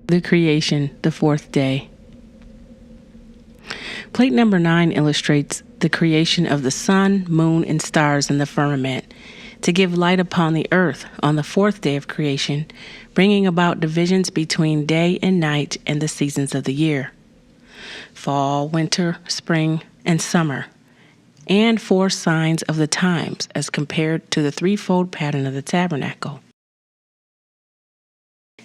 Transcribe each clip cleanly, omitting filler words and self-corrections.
The creation, the fourth day. Plate number 9 illustrates the creation of the sun, moon, and stars in the firmament to give light upon the earth on the fourth day of creation, bringing about divisions between day and night and the seasons of the year: fall, winter, spring, and summer, and 4 signs of the times as compared to the threefold pattern of the tabernacle.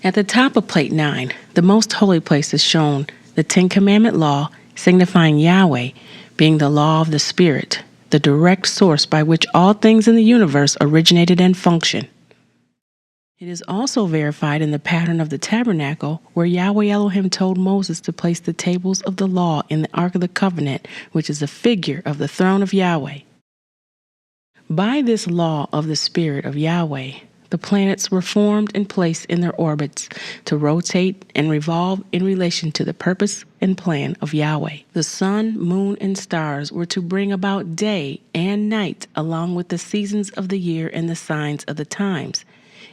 At the top of plate 9, the most holy place is shown, the 10 Commandment law, signifying Yahweh being the law of the Spirit, the direct source by which all things in the universe originated and function. It is also verified in the pattern of the tabernacle, where Yahweh Elohim told Moses to place the tables of the law in the Ark of the Covenant, which is a figure of the throne of Yahweh. By this law of the Spirit of Yahweh, the planets were formed and placed in their orbits to rotate and revolve in relation to the purpose and plan of Yahweh. The sun, moon, and stars were to bring about day and night along with the seasons of the year and the signs of the times,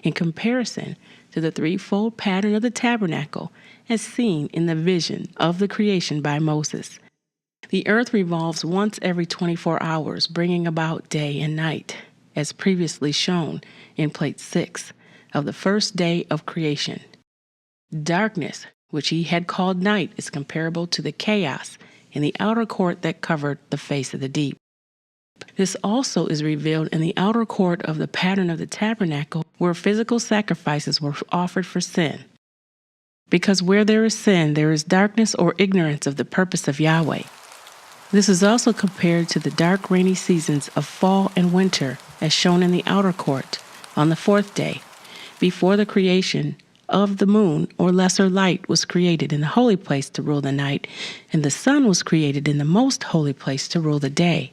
in comparison to the threefold pattern of the tabernacle as seen in the vision of the creation by Moses. The earth revolves once every 24 hours, bringing about day and night, as previously shown in plate 6 of the first day of creation. Darkness, which he had called night, is comparable to the chaos in the outer court that covered the face of the deep. This also is revealed in the outer court of the pattern of the tabernacle, where physical sacrifices were offered for sin. Because where there is sin, there is darkness or ignorance of the purpose of Yahweh. This is also compared to the dark rainy seasons of fall and winter, as shown in the outer court on the fourth day, before the creation of the moon or lesser light was created in the holy place to rule the night, and the sun was created in the most holy place to rule the day.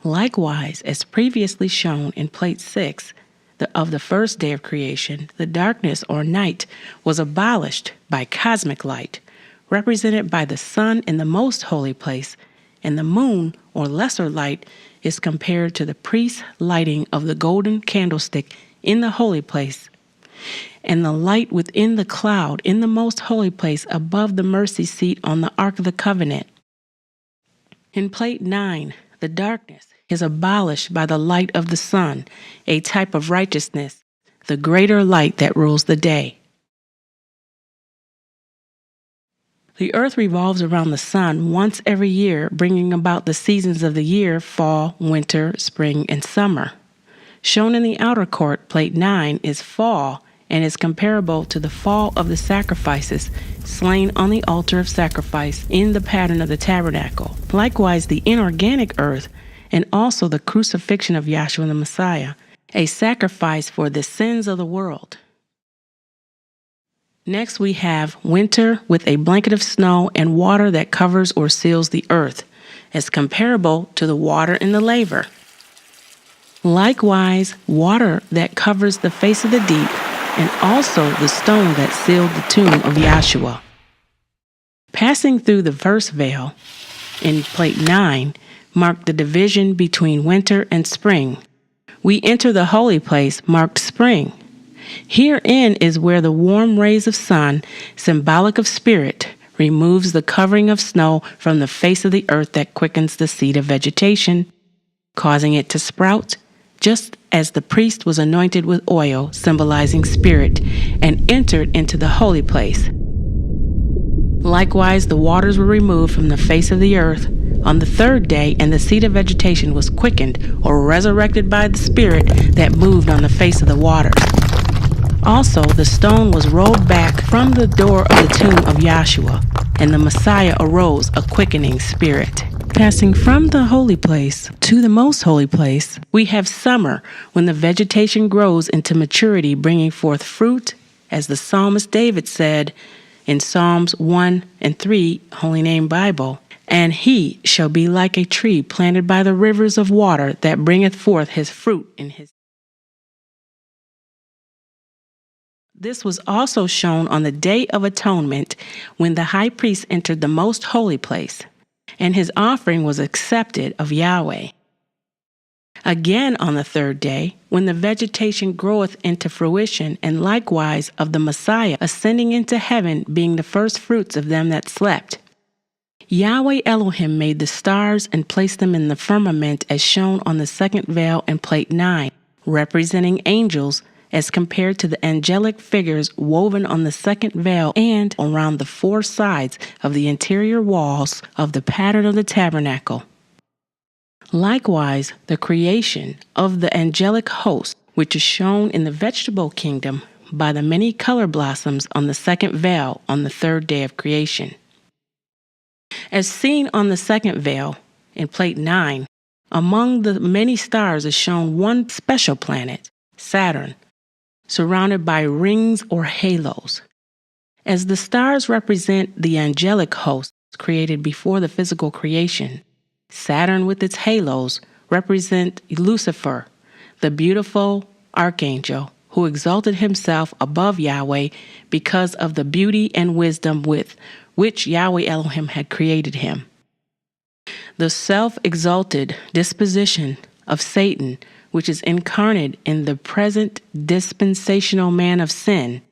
Likewise, as previously shown in plate 6 of the first day of creation, the darkness or night was abolished by cosmic light, represented by the sun in the most holy place, and the moon or lesser light is compared to the priest's lighting of the golden candlestick in the holy place, and the light within the cloud in the most holy place above the mercy seat on the Ark of the Covenant. In plate 9, the darkness is abolished by the light of the sun, a type of righteousness, the greater light that rules the day. The earth revolves around the sun once every year, bringing about the seasons of the year: fall, winter, spring, and summer. Shown in the outer court, plate 9 is fall and is comparable to the fall of the sacrifices slain on the altar of sacrifice in the pattern of the tabernacle. Likewise, the inorganic earth and also the crucifixion of Yahshua the Messiah, a sacrifice for the sins of the world. Next, we have winter with a blanket of snow and water that covers or seals the earth, as comparable to the water in the laver. Likewise, water that covers the face of the deep, and also the stone that sealed the tomb of Yahshua. Passing through the first veil in plate 9 marked the division between winter and spring. We enter the holy place marked spring. Herein is where the warm rays of sun, symbolic of spirit, removes the covering of snow from the face of the earth that quickens the seed of vegetation, causing it to sprout, just as the priest was anointed with oil, symbolizing spirit, and entered into the holy place. Likewise, the waters were removed from the face of the earth on the third day, and the seed of vegetation was quickened or resurrected by the spirit that moved on the face of the waters. Also, the stone was rolled back from the door of the tomb of Yahshua, and the Messiah arose a quickening spirit. Passing from the holy place to the most holy place, we have summer, when the vegetation grows into maturity, bringing forth fruit, as the psalmist David said in Psalms 1 and 3, Holy Name Bible, "And he shall be like a tree planted by the rivers of water, that bringeth forth his fruit in his." This was also shown on the Day of Atonement, when the high priest entered the most holy place, and his offering was accepted of Yahweh. Again on the third day, when the vegetation groweth into fruition, and likewise of the Messiah ascending into heaven, being the first fruits of them that slept. Yahweh Elohim made the stars and placed them in the firmament as shown on the second veil in plate 9, representing angels as compared to the angelic figures woven on the second veil and around the four sides of the interior walls of the pattern of the tabernacle. Likewise, the creation of the angelic host, which is shown in the vegetable kingdom by the many color blossoms on the second veil on the third day of creation. As seen on the second veil in plate 9, among the many stars is shown one special planet, Saturn, surrounded by rings or halos. As the stars represent the angelic hosts created before the physical creation, Saturn with its halos represent Lucifer, the beautiful archangel who exalted himself above Yahweh because of the beauty and wisdom with which Yahweh Elohim had created him. The self-exalted disposition of Satan, which is incarnate in the present dispensational man of sin,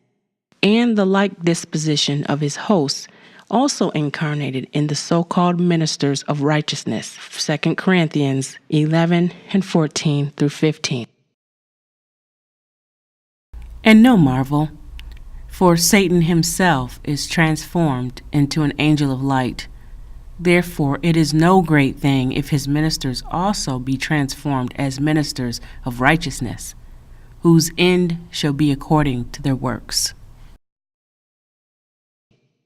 and the like disposition of his hosts, also incarnated in the so-called ministers of righteousness, 2 Corinthians 11 and 14 through 15. And no marvel, for Satan himself is transformed into an angel of light. Therefore it is no great thing if his ministers also be transformed as ministers of righteousness, whose end shall be according to their works.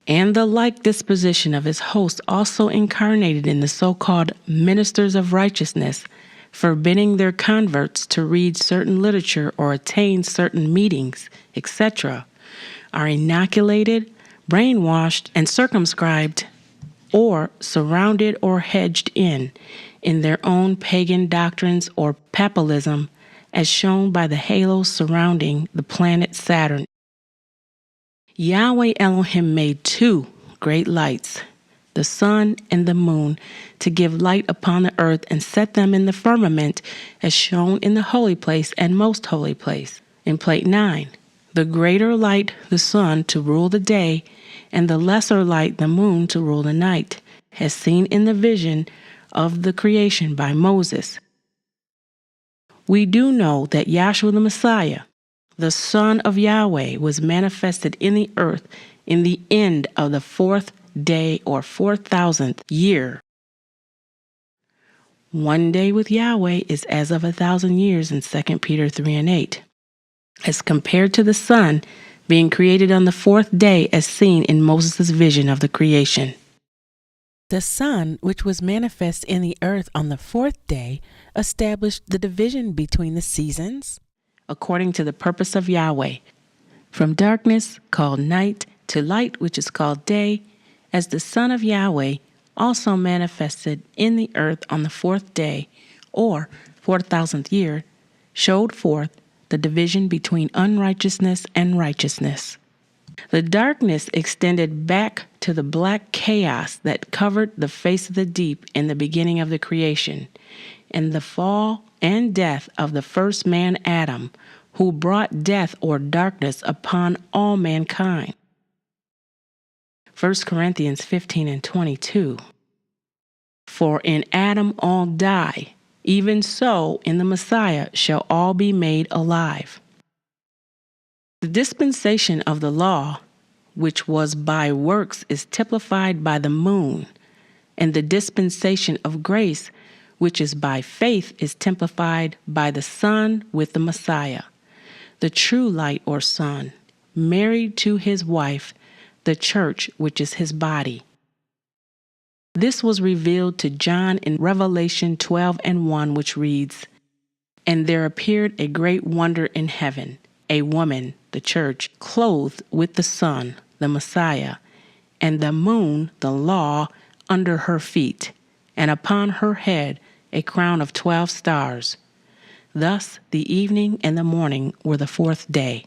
And the like disposition of his host also incarnated in the so-called ministers of righteousness, forbidding their converts to read certain literature or attend certain meetings, etc., are inoculated, brainwashed, and circumscribed, or surrounded or hedged in their own pagan doctrines or papalism, as shown by the halos surrounding the planet Saturn. Yahweh Elohim made two great lights, the sun and the moon, to give light upon the earth and set them in the firmament as shown in the holy place and most holy place. In plate 9, the greater light the sun to rule the day, and the lesser light the moon to rule the night, as seen in the vision of the creation by Moses. We do know that Yahshua the Messiah, the Son of Yahweh, was manifested in the earth in the end of the fourth day or 4,000th year. 1 day with Yahweh is as of 1,000 years in 2 Peter 3 and 8, as compared to the sun being created on the fourth day as seen in Moses' vision of the creation. The sun, which was manifest in the earth on the fourth day, established the division between the seasons, according to the purpose of Yahweh, from darkness called night to light, which is called day, as the Son of Yahweh also manifested in the earth on the fourth day, or 4,000th year, showed forth the division between unrighteousness and righteousness. The darkness extended back to the black chaos that covered the face of the deep in the beginning of the creation, and the fall and death of the first man Adam, who brought death or darkness upon all mankind. 1 Corinthians 15 and 22. For in Adam all die, even so in the Messiah shall all be made alive. The dispensation of the law, which was by works, is typified by the moon, and the dispensation of grace, which is by faith, is typified by the sun with the Messiah, the true light or sun, married to his wife, the church, which is his body. This was revealed to John in Revelation 12 and 1, which reads, And there appeared a great wonder in heaven, a woman, the church, clothed with the sun, the Messiah, and the moon, the law, under her feet, and upon her head a crown of 12 stars. Thus the evening and the morning were the fourth day.